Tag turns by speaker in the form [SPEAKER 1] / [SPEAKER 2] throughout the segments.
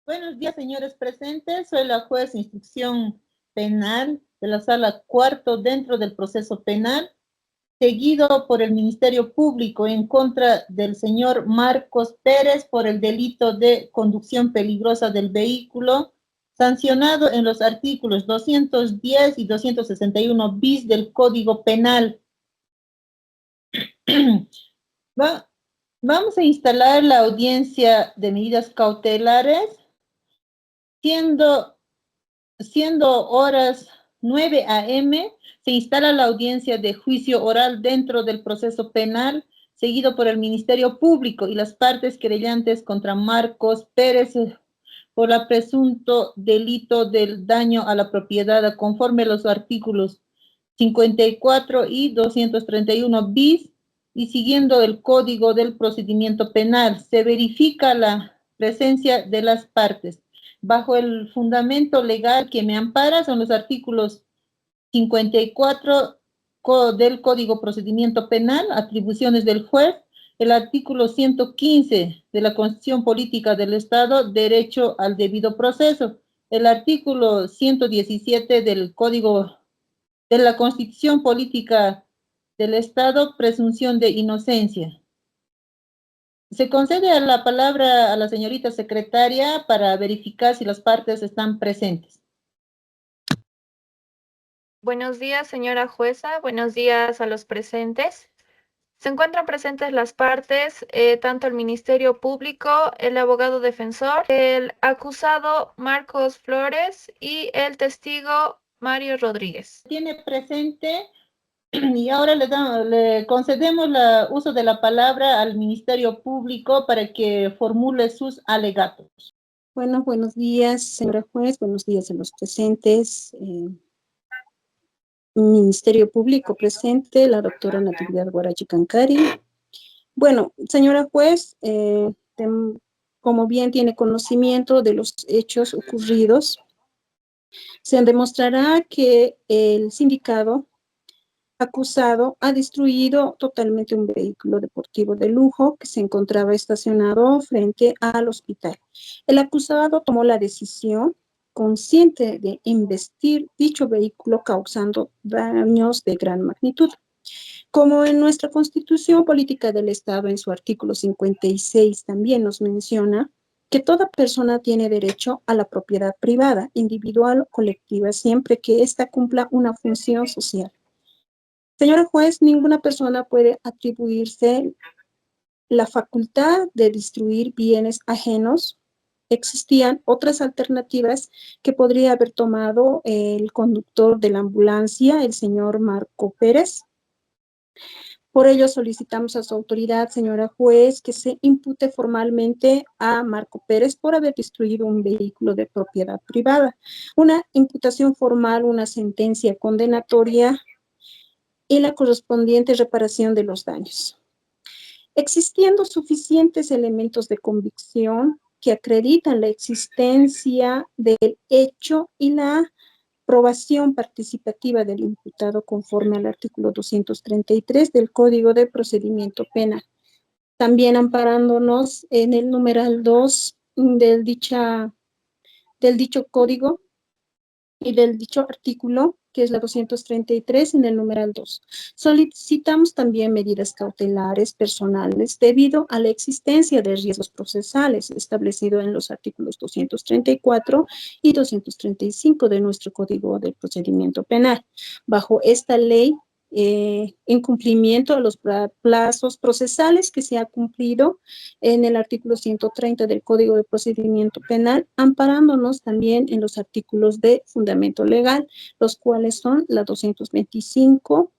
[SPEAKER 1] Buenos días, señores presentes. Soy la juez de instrucción penal de la sala cuarto dentro del proceso penal, seguido por el Ministerio Público en contra del señor Marcos Pérez por el delito de conducción peligrosa del vehículo, sancionado en los artículos 210 y 261 bis del Código Penal. Vamos a instalar la audiencia de medidas cautelares, siendo horas 9 a.m., se instala la audiencia de juicio oral dentro del proceso penal, seguido por el Ministerio Público y las partes querellantes contra Marcos Pérez por el presunto delito del daño a la propiedad, conforme a los artículos 54 y 231 bis, y siguiendo el Código del Procedimiento Penal. Se verifica la presencia de las partes. Bajo el fundamento legal que me ampara son los artículos 54 del Código Procedimiento Penal, atribuciones del juez, el artículo 115 de la Constitución Política del Estado, derecho al debido proceso, el artículo 117 del Código de la Constitución Política del Estado, presunción de inocencia. Se concede la palabra a la señorita secretaria para verificar si las partes están presentes.
[SPEAKER 2] Buenos días, señora jueza. Buenos días a los presentes. Se encuentran presentes las partes, tanto el Ministerio Público, el abogado defensor, el acusado Marcos Flores y el testigo Mario Rodríguez.
[SPEAKER 1] Tiene presente y ahora le concedemos el uso de la palabra al Ministerio Público para que formule sus alegatos.
[SPEAKER 3] Bueno, buenos días, señora juez. Buenos días a los presentes. Ministerio Público presente, la doctora Natividad Guarachi Cancari. Bueno, señora juez, como bien tiene conocimiento de los hechos ocurridos, se demostrará que el sindicado acusado ha destruido totalmente un vehículo deportivo de lujo que se encontraba estacionado frente al hospital. El acusado tomó la decisión consciente de embestir dicho vehículo causando daños de gran magnitud. Como en nuestra Constitución Política del Estado, en su artículo 56, también nos menciona que toda persona tiene derecho a la propiedad privada, individual o colectiva, siempre que ésta cumpla una función social. Señora juez, ninguna persona puede atribuirse la facultad de destruir bienes ajenos. Existían otras alternativas que podría haber tomado el conductor de la ambulancia, el señor Marco Pérez. Por ello solicitamos a su autoridad, señora juez, que se impute formalmente a Marco Pérez por haber destruido un vehículo de propiedad privada. Una imputación formal, una sentencia condenatoria y la correspondiente reparación de los daños. Existiendo suficientes elementos de convicción que acreditan la existencia del hecho y la probación participativa del imputado conforme al artículo 233 del Código de Procedimiento Penal. También amparándonos en el numeral 2 del dicho código y del dicho artículo, que es la 233 en el numeral 2. Solicitamos también medidas cautelares personales debido a la existencia de riesgos procesales establecido en los artículos 234 y 235 de nuestro Código del Procedimiento Penal. Bajo esta ley, en cumplimiento a los plazos procesales que se ha cumplido en el artículo 130 del Código de Procedimiento Penal, amparándonos también en los artículos de fundamento legal, los cuales son la 225,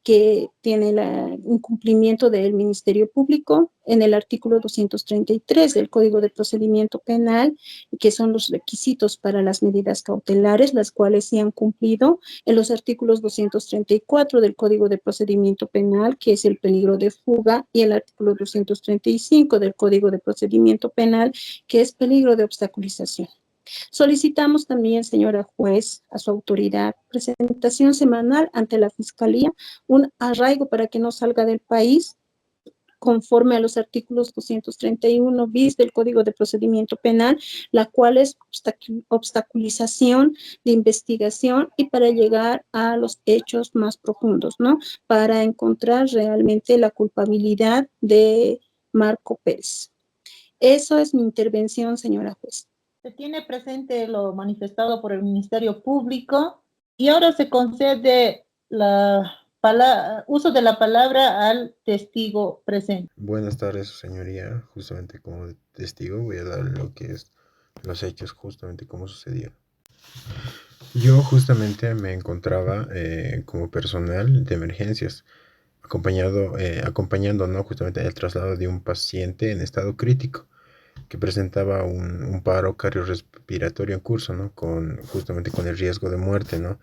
[SPEAKER 3] que tiene el incumplimiento del Ministerio Público, en el artículo 233 del Código de Procedimiento Penal, que son los requisitos para las medidas cautelares, las cuales se han cumplido en los artículos 234 del Código de Procedimiento Penal, que es el peligro de fuga, y el artículo 235 del Código de Procedimiento Penal, que es peligro de obstaculización. Solicitamos también, señora juez, a su autoridad, presentación semanal ante la Fiscalía, un arraigo para que no salga del país conforme a los artículos 231 bis del Código de Procedimiento Penal, la cual es obstaculización de investigación y para llegar a los hechos más profundos, ¿no? Para encontrar realmente la culpabilidad de Marco Pérez. Eso es mi intervención, señora juez.
[SPEAKER 1] Se tiene presente lo manifestado por el Ministerio Público y ahora se concede uso de la palabra al testigo presente.
[SPEAKER 4] Buenas tardes, su señoría. Justamente como testigo voy a dar lo que es los hechos, justamente como sucedió. Yo justamente me encontraba como personal de emergencias, acompañando, ¿no? Justamente el traslado de un paciente en estado crítico que presentaba un paro cardiorrespiratorio en curso, ¿no? Justamente con el riesgo de muerte, ¿no?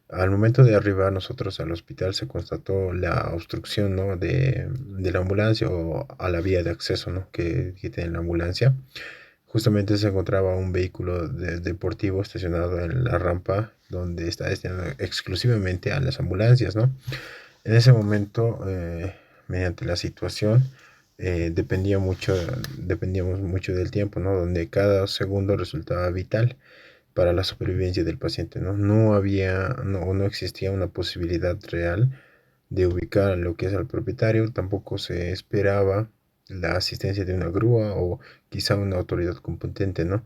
[SPEAKER 4] Al momento de arribar nosotros al hospital se constató la obstrucción, ¿no? de la ambulancia o a la vía de acceso, ¿no? que tiene la ambulancia. Justamente se encontraba un vehículo deportivo estacionado en la rampa donde está destinado exclusivamente a las ambulancias, ¿no? En ese momento, mediante la situación, dependíamos mucho del tiempo, ¿no? Donde cada segundo resultaba vital para la supervivencia del paciente, ¿no? No existía una posibilidad real de ubicar lo que es al propietario, tampoco se esperaba la asistencia de una grúa o quizá una autoridad competente, ¿no?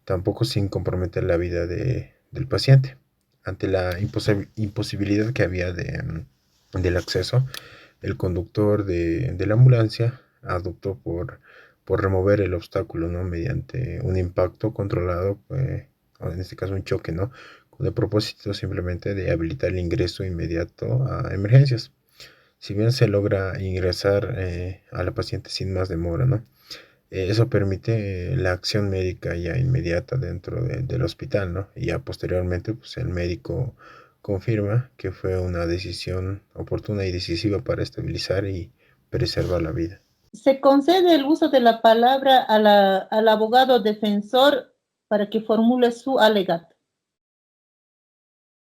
[SPEAKER 4] Tampoco sin comprometer la vida del paciente. Ante la imposibilidad que había del acceso, el conductor de la ambulancia adoptó por remover el obstáculo, ¿no? Mediante un impacto controlado, o en este caso un choque, ¿no? Con el propósito simplemente de habilitar el ingreso inmediato a emergencias. Si bien se logra ingresar a la paciente sin más demora, ¿no? Eso permite la acción médica ya inmediata dentro del hospital, ¿no? Y ya posteriormente, pues el médico confirma que fue una decisión oportuna y decisiva para estabilizar y preservar la vida.
[SPEAKER 1] Se concede el uso de la palabra al abogado defensor para que formule su alegato.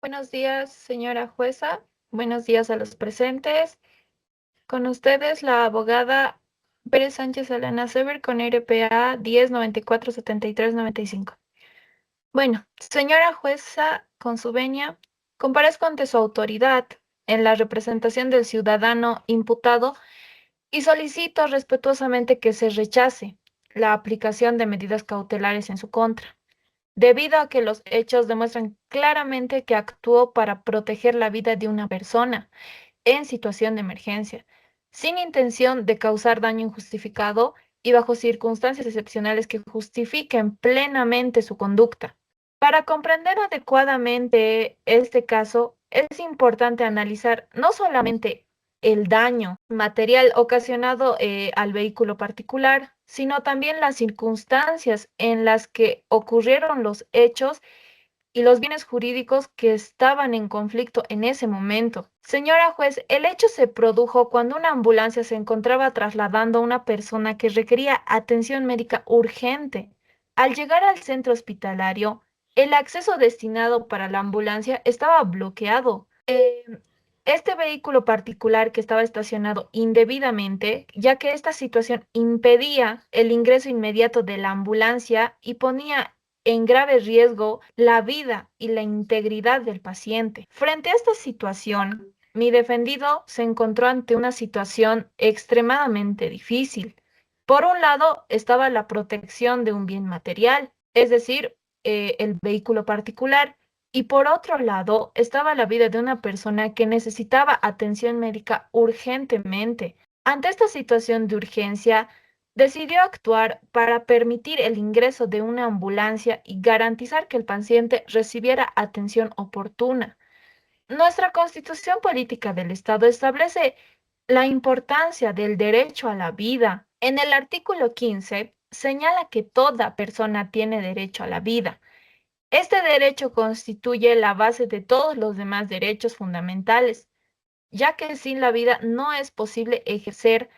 [SPEAKER 2] Buenos días, señora jueza. Buenos días a los presentes. Con ustedes, la abogada Pérez Sánchez Elena Sever con RPA 10947395. Bueno, señora jueza, con su venia, comparezco ante su autoridad en la representación del ciudadano imputado y solicito respetuosamente que se rechace la aplicación de medidas cautelares en su contra, debido a que los hechos demuestran claramente que actuó para proteger la vida de una persona en situación de emergencia, sin intención de causar daño injustificado y bajo circunstancias excepcionales que justifiquen plenamente su conducta. Para comprender adecuadamente este caso, es importante analizar no solamente el daño material ocasionado al vehículo particular, sino también las circunstancias en las que ocurrieron los hechos y los bienes jurídicos que estaban en conflicto en ese momento. Señora juez, el hecho se produjo cuando una ambulancia se encontraba trasladando a una persona que requería atención médica urgente. Al llegar al centro hospitalario, el acceso destinado para la ambulancia estaba bloqueado. Este vehículo particular que estaba estacionado indebidamente, ya que esta situación impedía el ingreso inmediato de la ambulancia y ponía en grave riesgo la vida y la integridad del paciente. Frente a esta situación, mi defendido se encontró ante una situación extremadamente difícil. Por un lado estaba la protección de un bien material, es decir, el vehículo particular, y por otro lado estaba la vida de una persona que necesitaba atención médica urgentemente. Ante esta situación de urgencia, decidió actuar para permitir el ingreso de una ambulancia y garantizar que el paciente recibiera atención oportuna. Nuestra Constitución Política del Estado establece la importancia del derecho a la vida. En el artículo 15 señala que toda persona tiene derecho a la vida. Este derecho constituye la base de todos los demás derechos fundamentales, ya que sin la vida no es posible ejercer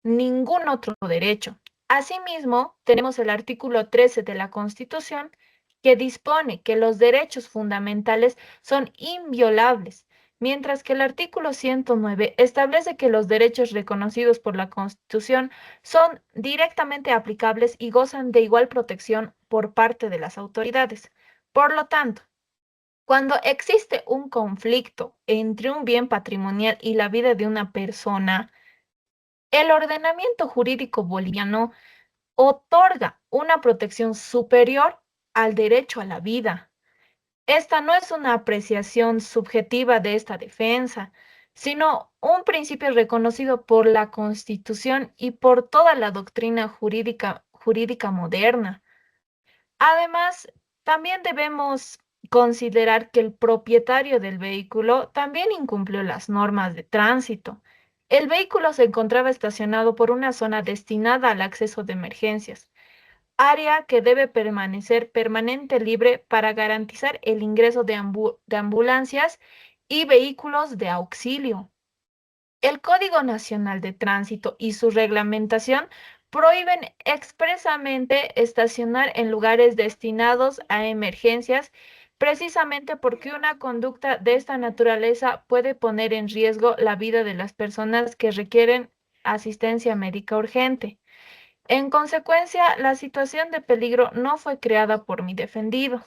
[SPEAKER 2] ningún otro derecho. Asimismo, tenemos el artículo 13 de la Constitución que dispone que los derechos fundamentales son inviolables, mientras que el artículo 109 establece que los derechos reconocidos por la Constitución son directamente aplicables y gozan de igual protección por parte de las autoridades. Por lo tanto, cuando existe un conflicto entre un bien patrimonial y la vida de una persona, el ordenamiento jurídico boliviano otorga una protección superior al derecho a la vida. Esta no es una apreciación subjetiva de esta defensa, sino un principio reconocido por la Constitución y por toda la doctrina jurídica moderna. Además, también debemos considerar que el propietario del vehículo también incumplió las normas de tránsito. El vehículo se encontraba estacionado por una zona destinada al acceso de emergencias, área que debe permanecer permanente libre para garantizar el ingreso de ambulancias y vehículos de auxilio. El Código Nacional de Tránsito y su reglamentación prohíben expresamente estacionar en lugares destinados a emergencias, precisamente porque una conducta de esta naturaleza puede poner en riesgo la vida de las personas que requieren asistencia médica urgente. En consecuencia, la situación de peligro no fue creada por mi defendido.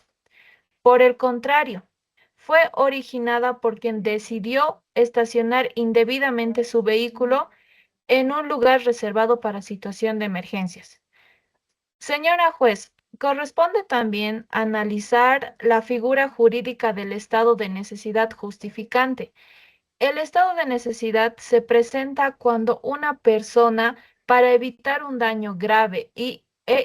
[SPEAKER 2] Por el contrario, fue originada por quien decidió estacionar indebidamente su vehículo en un lugar reservado para situación de emergencias. Señora juez, corresponde también analizar la figura jurídica del estado de necesidad justificante. El estado de necesidad se presenta cuando una persona, para evitar un daño grave e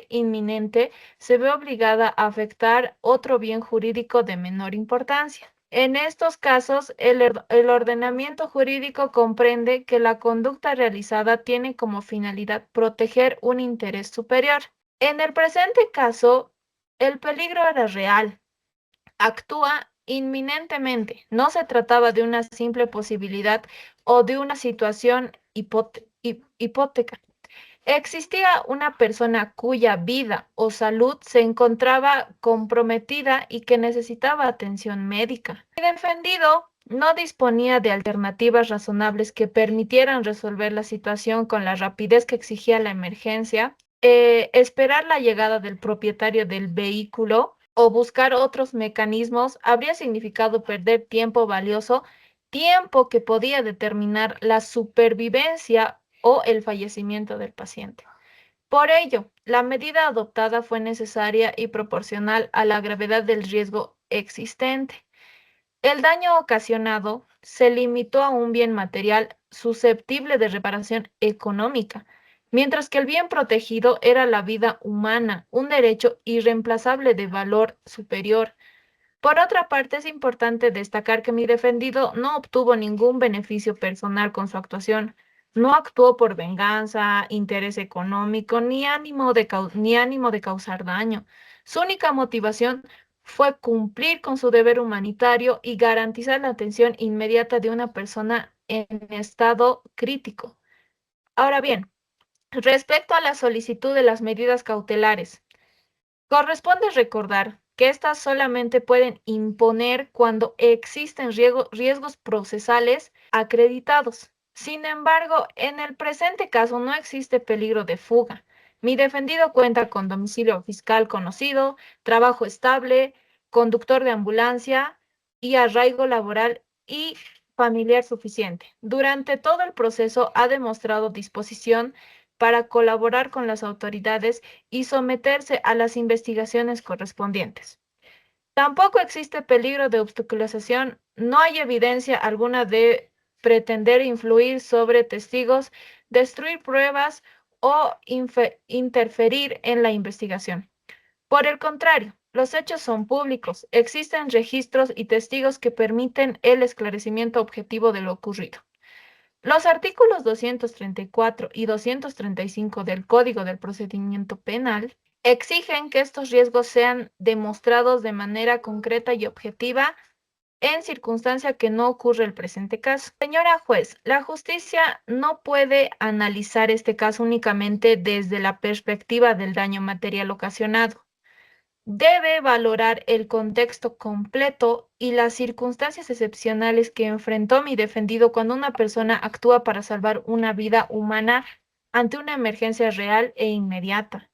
[SPEAKER 2] inminente, se ve obligada a afectar otro bien jurídico de menor importancia. En estos casos, el ordenamiento jurídico comprende que la conducta realizada tiene como finalidad proteger un interés superior. En el presente caso, el peligro era real. Actúa inminentemente. No se trataba de una simple posibilidad o de una situación hipoteca. Existía una persona cuya vida o salud se encontraba comprometida y que necesitaba atención médica. Mi defendido no disponía de alternativas razonables que permitieran resolver la situación con la rapidez que exigía la emergencia. Esperar la llegada del propietario del vehículo o buscar otros mecanismos habría significado perder tiempo valioso, tiempo que podía determinar la supervivencia o el fallecimiento del paciente. Por ello, la medida adoptada fue necesaria y proporcional a la gravedad del riesgo existente. El daño ocasionado se limitó a un bien material susceptible de reparación económica, mientras que el bien protegido era la vida humana, un derecho irreemplazable de valor superior. Por otra parte, es importante destacar que mi defendido no obtuvo ningún beneficio personal con su actuación. No actuó por venganza, interés económico, ni ánimo de causar daño. Su única motivación fue cumplir con su deber humanitario y garantizar la atención inmediata de una persona en estado crítico. Ahora bien, respecto a la solicitud de las medidas cautelares, corresponde recordar que estas solamente pueden imponer cuando existen riesgos procesales acreditados. Sin embargo, en el presente caso no existe peligro de fuga. Mi defendido cuenta con domicilio fiscal conocido, trabajo estable, conductor de ambulancia y arraigo laboral y familiar suficiente. Durante todo el proceso ha demostrado disposición para colaborar con las autoridades y someterse a las investigaciones correspondientes. Tampoco existe peligro de obstaculización, no hay evidencia alguna de pretender influir sobre testigos, destruir pruebas o interferir en la investigación. Por el contrario, los hechos son públicos, existen registros y testigos que permiten el esclarecimiento objetivo de lo ocurrido. Los artículos 234 y 235 del Código del Procedimiento Penal exigen que estos riesgos sean demostrados de manera concreta y objetiva en circunstancia que no ocurre el presente caso. Señora juez, la justicia no puede analizar este caso únicamente desde la perspectiva del daño material ocasionado. debe valorar el contexto completo y las circunstancias excepcionales que enfrentó mi defendido cuando una persona actúa para salvar una vida humana ante una emergencia real e inmediata.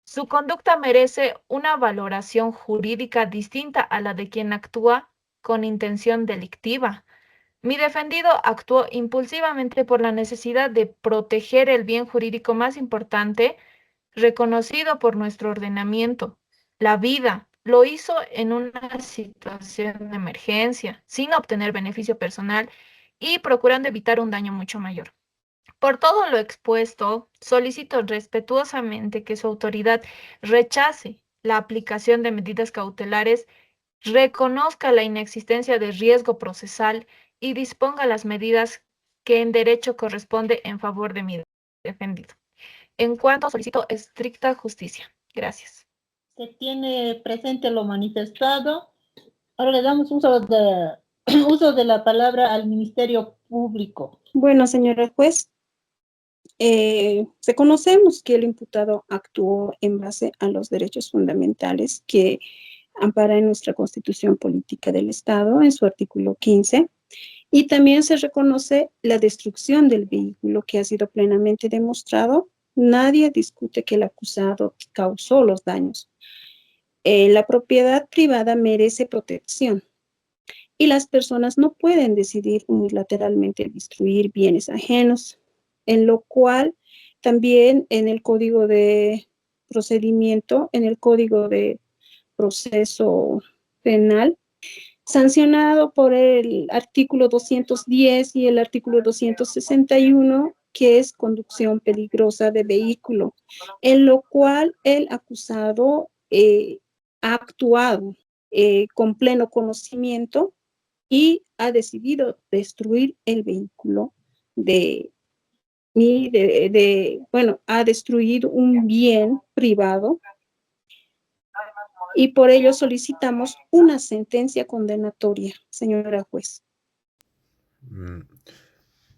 [SPEAKER 2] Su conducta merece una valoración jurídica distinta a la de quien actúa con intención delictiva. Mi defendido actuó impulsivamente por la necesidad de proteger el bien jurídico más importante reconocido por nuestro ordenamiento, la vida. Lo hizo en una situación de emergencia, sin obtener beneficio personal y procurando evitar un daño mucho mayor. Por todo lo expuesto, solicito respetuosamente que su autoridad rechace la aplicación de medidas cautelares, reconozca la inexistencia de riesgo procesal y disponga las medidas que en derecho corresponde en favor de mi defendido. En cuanto solicito estricta justicia. Gracias.
[SPEAKER 1] Se tiene presente lo manifestado. Ahora le damos uso de la palabra al Ministerio Público.
[SPEAKER 3] Bueno, señora juez, reconocemos que el imputado actuó en base a los derechos fundamentales que ampara en nuestra Constitución Política del Estado, en su artículo 15, y también se reconoce la destrucción del vehículo que ha sido plenamente demostrado. Nadie discute que el acusado causó los daños. La propiedad privada merece protección y las personas no pueden decidir unilateralmente destruir bienes ajenos, en lo cual también en el Código de Procedimiento, en el Código de Proceso Penal, sancionado por el artículo 210 y el artículo 261, que es conducción peligrosa de vehículo, en lo cual el acusado ha actuado con pleno conocimiento y ha decidido destruir el vehículo ha destruido un bien privado y por ello solicitamos una sentencia condenatoria, señora juez.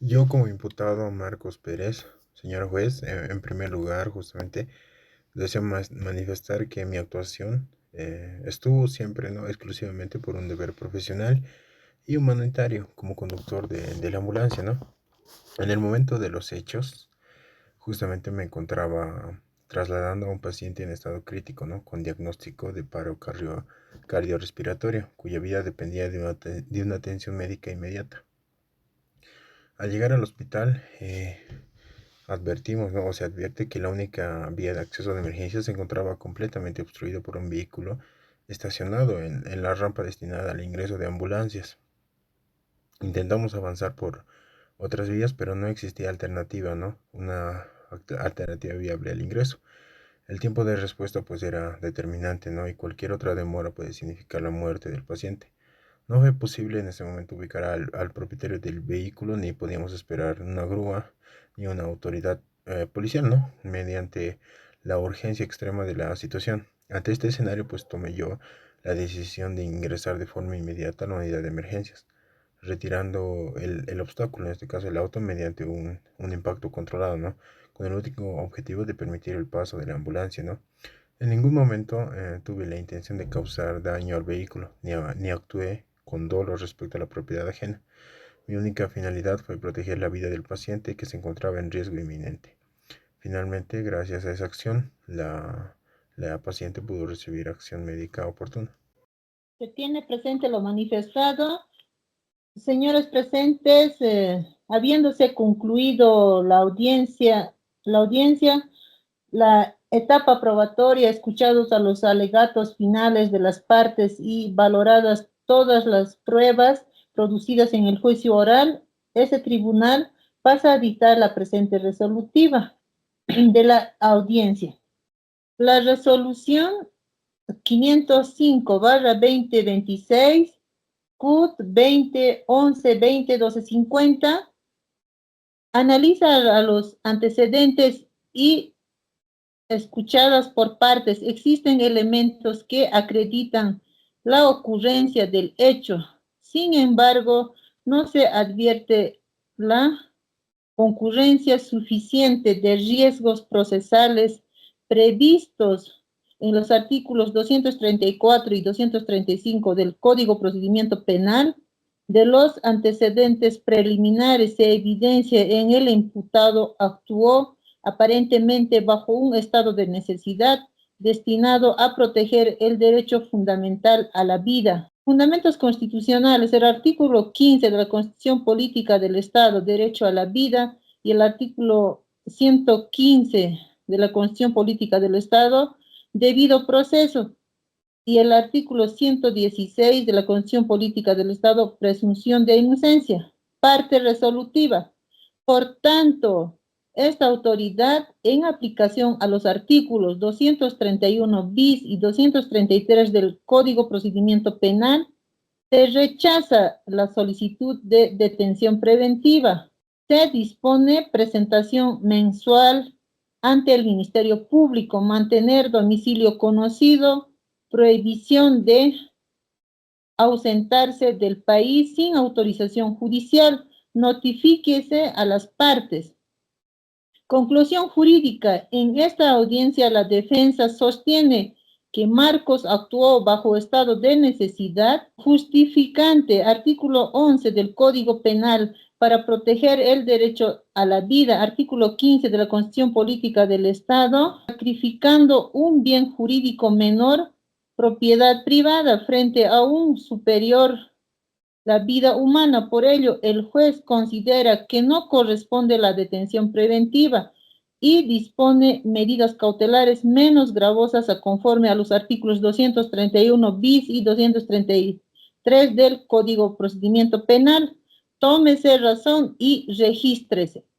[SPEAKER 4] Yo como imputado Marcos Pérez, señor juez, en primer lugar justamente deseo manifestar que mi actuación estuvo siempre, no exclusivamente por un deber profesional y humanitario como conductor de la ambulancia, ¿no? En el momento de los hechos, justamente me encontraba trasladando a un paciente en estado crítico, ¿no? Con diagnóstico de paro cardiorrespiratorio, cuya vida dependía de una atención médica inmediata. Al llegar al hospital, advertimos, ¿no? O se advierte que la única vía de acceso de emergencia se encontraba completamente obstruida por un vehículo estacionado en la rampa destinada al ingreso de ambulancias. Intentamos avanzar por otras vías, pero no existía alternativa, ¿no? Una alternativa viable al ingreso. El tiempo de respuesta pues era determinante, ¿no? Y cualquier otra demora puede significar la muerte del paciente. No fue posible en ese momento ubicar al propietario del vehículo, ni podíamos esperar una grúa ni una autoridad policial, ¿no? Mediante la urgencia extrema de la situación. Ante este escenario, pues tomé yo la decisión de ingresar de forma inmediata a la unidad de emergencias, retirando el obstáculo, en este caso el auto, mediante un impacto controlado, ¿no? Con el único objetivo de permitir el paso de la ambulancia, ¿no? En ningún momento tuve la intención de causar daño al vehículo, ni actué con dolo respecto a la propiedad ajena. Mi única finalidad fue proteger la vida del paciente que se encontraba en riesgo inminente. Finalmente, gracias a esa acción, la paciente pudo recibir acción médica oportuna.
[SPEAKER 1] Se tiene presente lo manifestado. Señores presentes, habiéndose concluido la etapa probatoria, escuchados a los alegatos finales de las partes y valoradas todas las pruebas producidas en el juicio oral, ese tribunal pasa a dictar la presente resolutiva de la audiencia. La resolución 505/2026, CUT 2011-20-1250, analiza a los antecedentes y escuchadas por partes, existen elementos que acreditan la ocurrencia del hecho. Sin embargo, no se advierte la concurrencia suficiente de riesgos procesales previstos en los artículos 234 y 235 del Código Procedimiento Penal, de los antecedentes preliminares se evidencia en el imputado actuó aparentemente bajo un estado de necesidad destinado a proteger el derecho fundamental a la vida. Fundamentos constitucionales: el artículo 15 de la Constitución Política del Estado, derecho a la vida, y el artículo 115 de la Constitución Política del Estado, debido proceso, y el artículo 116 de la Constitución Política del Estado, presunción de inocencia. Parte resolutiva. Por tanto, esta autoridad, en aplicación a los artículos 231 bis y 233 del Código Procedimiento Penal, se rechaza la solicitud de detención preventiva. Se dispone presentación mensual ante el Ministerio Público, mantener domicilio conocido, prohibición de ausentarse del país sin autorización judicial, notifíquese a las partes. Conclusión jurídica: en esta audiencia la defensa sostiene que Marcos actuó bajo estado de necesidad justificante, artículo 11 del Código Penal, para proteger el derecho a la vida, artículo 15 de la Constitución Política del Estado, sacrificando un bien jurídico menor, propiedad privada, frente a un superior, la vida humana. Por ello, el juez considera que no corresponde la detención preventiva y dispone medidas cautelares menos gravosas conforme a los artículos 231 bis y 233 del Código Procedimiento Penal. Tómese razón y regístrese.